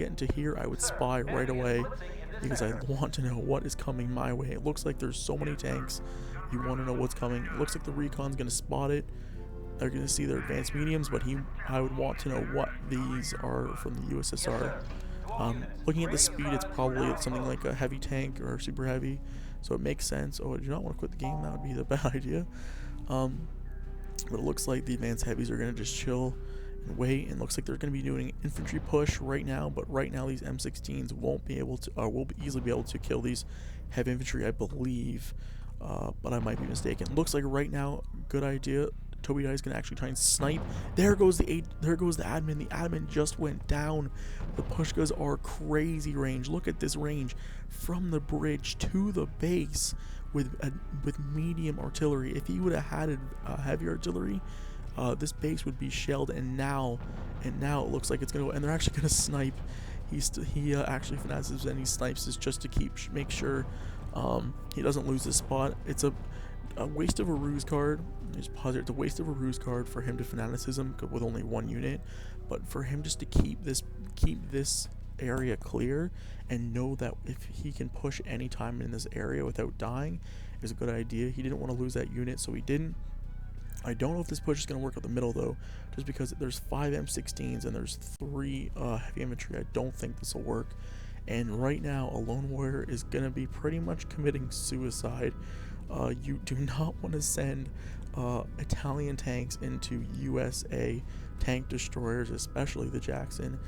get into here, I would spy right away because I want to know what is coming my way. It looks like there's so many tanks. You want to know what's coming. It looks like the recon's going to spot it. They're going to see their advanced mediums, but I would want to know what these are from the USSR. Looking at the speed, it's probably something like a heavy tank or super heavy, so it makes sense. Oh, I do not want to quit the game. That would be the bad idea. But it looks like the advanced heavies are going to just chill and wait, and looks like they're going to be doing an infantry push right now. But right now, these M16s won't be able to, will easily be able to kill these heavy infantry, I believe. But I might be mistaken. Looks like right now, good idea. Tobedotty is going to actually try and snipe. There goes the admin. The admin just went down. The pushkas are crazy range. Look at this range from the bridge to the base with medium artillery. If he would have had heavy artillery, this base would be shelled. And now it looks like it's going to. And they're actually going to snipe. He actually finesses and he snipes this just to make sure he doesn't lose this spot. It's a waste of a ruse card. Just pause it. It's a waste of a ruse card for him to fanaticism with only one unit, but for him just to keep this area clear and know that if he can push any time in this area without dying is a good idea. He didn't want to lose that unit, so he didn't. I don't know if this push is going to work out the middle though, just because there's 5 M16s and there's 3 heavy infantry. I don't think this will work. And right now, Alone.Warrior is going to be pretty much committing suicide. You do not want to send Italian tanks into USA tank destroyers, especially the Jackson.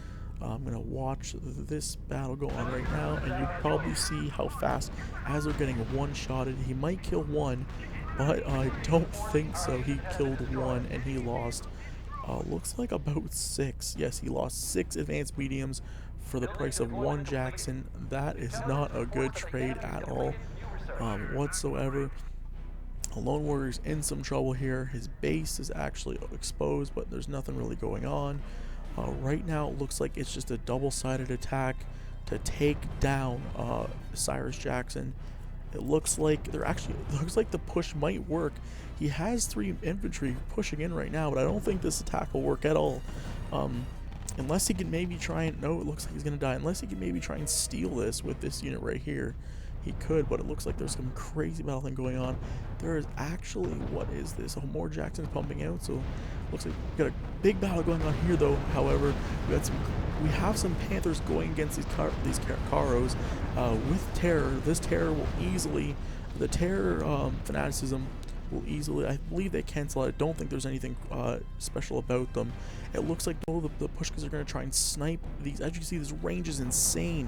I'm going to watch this battle go on right now, and you probably see how fast, as they're getting one-shotted, he might kill one, but I don't think so. He killed one, and he lost, looks like about 6. Yes, he lost 6 advanced mediums for the price of 1 Jackson. That is not a good trade at all, whatsoever. Alone.Warrior's in some trouble here. His base is actually exposed, but there's nothing really going on. Right now, it looks like it's just a double-sided attack to take down Cyrus Jackson. It looks like the push might work. He has 3 infantry pushing in right now, but I don't think this attack will work at all. Unless he can maybe try and... No, it looks like he's going to die. Unless he can maybe try and steal this with this unit right here. He could, but it looks like there's some crazy battling going on. There is actually... What is this? Oh, more Jackson's pumping out, so... Looks like we got a big battle going on here, though. However, we have some Panthers going against these Caros with terror. This terror will easily... The terror fanaticism will easily... I believe they cancel it. I don't think there's anything special about them. It looks like though the pushkas are going to try and snipe these. As you can see, this range is insane.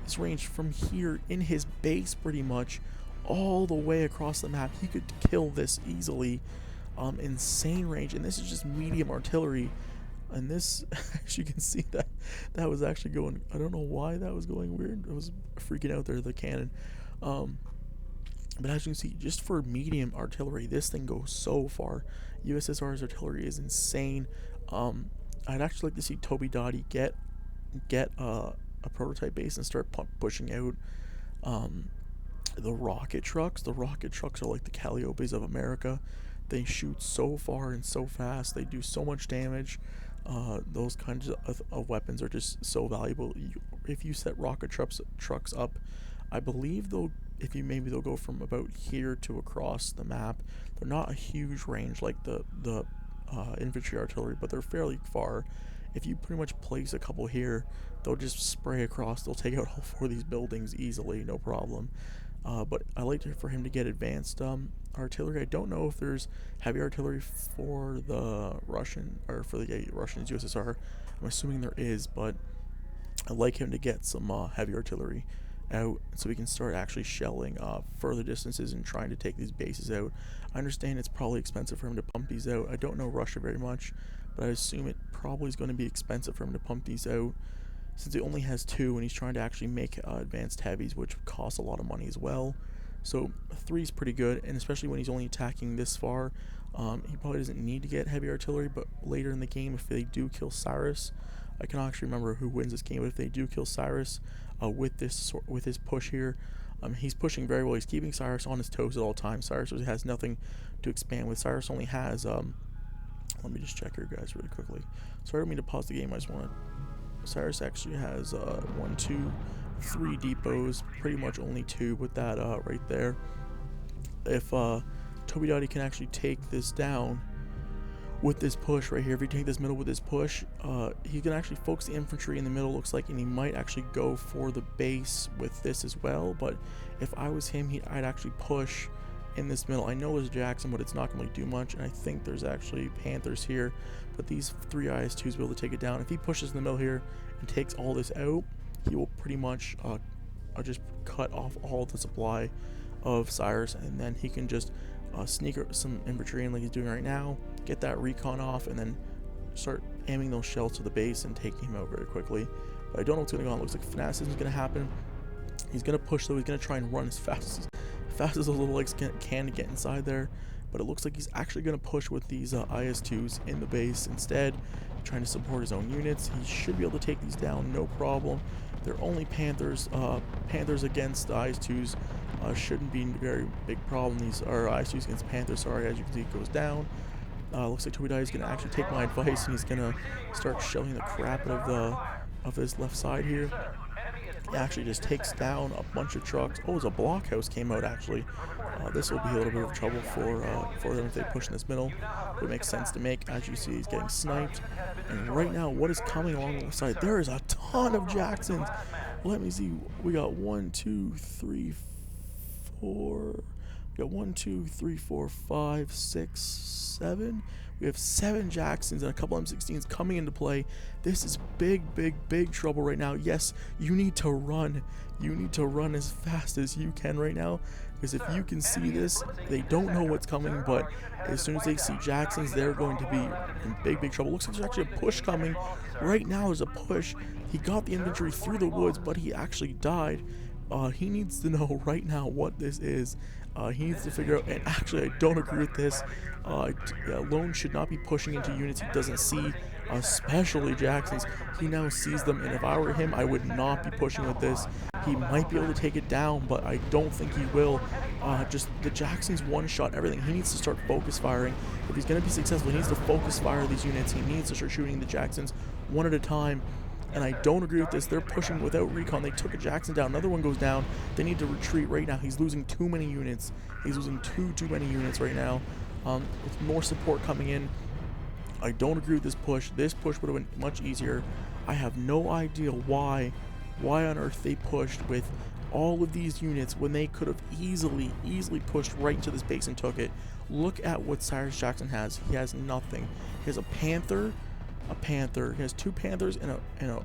This range from here in his base pretty much all the way across the map. He could kill this easily. Insane range, and this is just medium artillery. And this, as you can see, that was actually going... I don't know why that was going weird. It was freaking out there, the cannon. But as you can see, just for medium artillery, this thing goes so far. USSR's artillery is insane. I'd actually like to see Tobedotty get a prototype base and start pushing out the rocket trucks. The rocket trucks are like the Calliopes of America. They shoot so far and so fast. They do so much damage. Those kinds of weapons are just so valuable. If you set rocket trucks up, I believe they'll go from about here to across the map. They're not a huge range like the infantry artillery, but they're fairly far. If you pretty much place a couple here, they'll just spray across. They'll take out all 4 of these buildings easily, no problem. But I like for him to get advanced artillery. I don't know if there's heavy artillery for the Russians, USSR. I'm assuming there is, but I'd like him to get some heavy artillery out so we can start actually shelling further distances and trying to take these bases out. I understand it's probably expensive for him to pump these out. I don't know Russia very much, but I assume it probably is going to be expensive for him to pump these out since he only has 2 and he's trying to actually make advanced heavies, which cost a lot of money as well. So 3 is pretty good, and especially when he's only attacking this far, he probably doesn't need to get heavy artillery. But later in the game, if they do kill Cyrus, I cannot actually remember who wins this game, but if they do kill Cyrus with his push here, he's pushing very well. He's keeping Cyrus on his toes at all times. Cyrus has nothing to expand with. Cyrus only has let me just check here, guys, really quickly. Sorry, I don't mean to pause the game. I just want to Cyrus actually has 1, 2, 3 depots, pretty much only 2 with that right there. If Tobedotty can actually take this down with this push right here, if you take this middle with this push, he can actually focus the infantry in the middle, looks like, and he might actually go for the base with this as well. But if I was him, I'd actually push in this middle. I know there's Jackson, but it's not going to do much, and I think there's actually Panthers here, but these 3 IS-2s will be able to take it down. If he pushes in the middle here and takes all this out, he will pretty much just cut off all the supply of Cyrus, and then he can just sneak some infantry in like he's doing right now, get that recon off, and then start aiming those shells to the base and taking him out very quickly. But I don't know what's going to go on. It looks like fanaticism is going to happen. He's going to push, though. He's going to try and run as fast as those little legs can to get inside there. But it looks like he's actually going to push with these IS-2s in the base instead, trying to support his own units. He should be able to take these down, no problem. They're only Panthers. Panthers against IS-2s shouldn't be a very big problem. These are IS-2s against Panthers. Sorry, as you can see, it goes down. Looks like Tobedotty is going to actually take my advice, and he's going to start shelling the crap out of his left side here. He actually just takes down a bunch of trucks. Oh, it's a blockhouse came out, actually. This will be a little bit of trouble for them if they push in this middle. But it makes sense to make. As you see, he's getting sniped. And right now, what is coming along the side? There is a ton of Jacksons. Let me see. We got 1, 2, 3, 4. We got 1, 2, 3, 4, 5, 6, 7. We have 7 Jacksons and a couple M16s coming into play. This is big trouble right now. Yes, you need to run. You need to run as fast as you can right now, because if you can see this, they don't know what's coming, but as soon as they see Jacksons, they're going to be in big trouble. Looks like there's actually a push coming. Right now there's a push. He got the infantry through the woods, but he actually died. He needs to know right now what this is. He needs to figure out, and actually I don't agree with this. Alone should not be pushing into units he doesn't see, especially Jacksons. He now sees them, and if I were him, I would not be pushing with this. He might be able to take it down, but I don't think he will. Just the Jacksons one-shot everything. He needs to start focus firing. If he's going to be successful, he needs to focus fire these units. He needs to start shooting the Jacksons one at a time. And I don't agree with this. They're pushing without recon. They took a Jackson down. Another one goes down. They need to retreat right now. He's losing too many units. He's losing too many units right now. With more support coming in, I don't agree with this push. This push would have been much easier. I have no idea why on earth they pushed with all of these units when they could have easily pushed right into this base and took it. Look at what Cyrus Jackson has. He has nothing. He has a Panther. He has 2 Panthers and a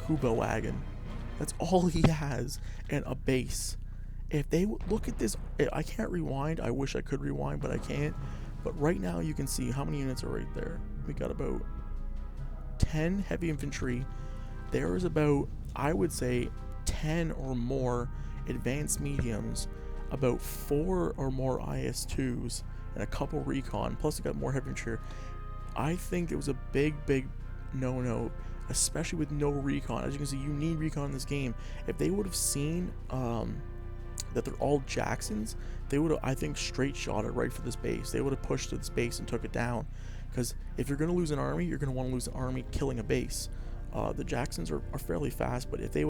Kuba wagon. That's all he has, and a base. If they look at this, I can't rewind. I wish I could rewind, but I can't. But right now you can see how many units are right there. We got about 10 heavy infantry. There is about, I would say, 10 or more advanced mediums, about 4 or more IS-2s, and a couple recon. Plus we got more heavy infantry. I think it was a big no-no, especially with no recon. As you can see, you need recon in this game. If they would have seen that they're all Jacksons, they would have, I think, straight shot it right for this base. They would have pushed to this base and took it down. Because if you're going to lose an army, you're going to want to lose an army killing a base. The Jacksons are fairly fast, but if they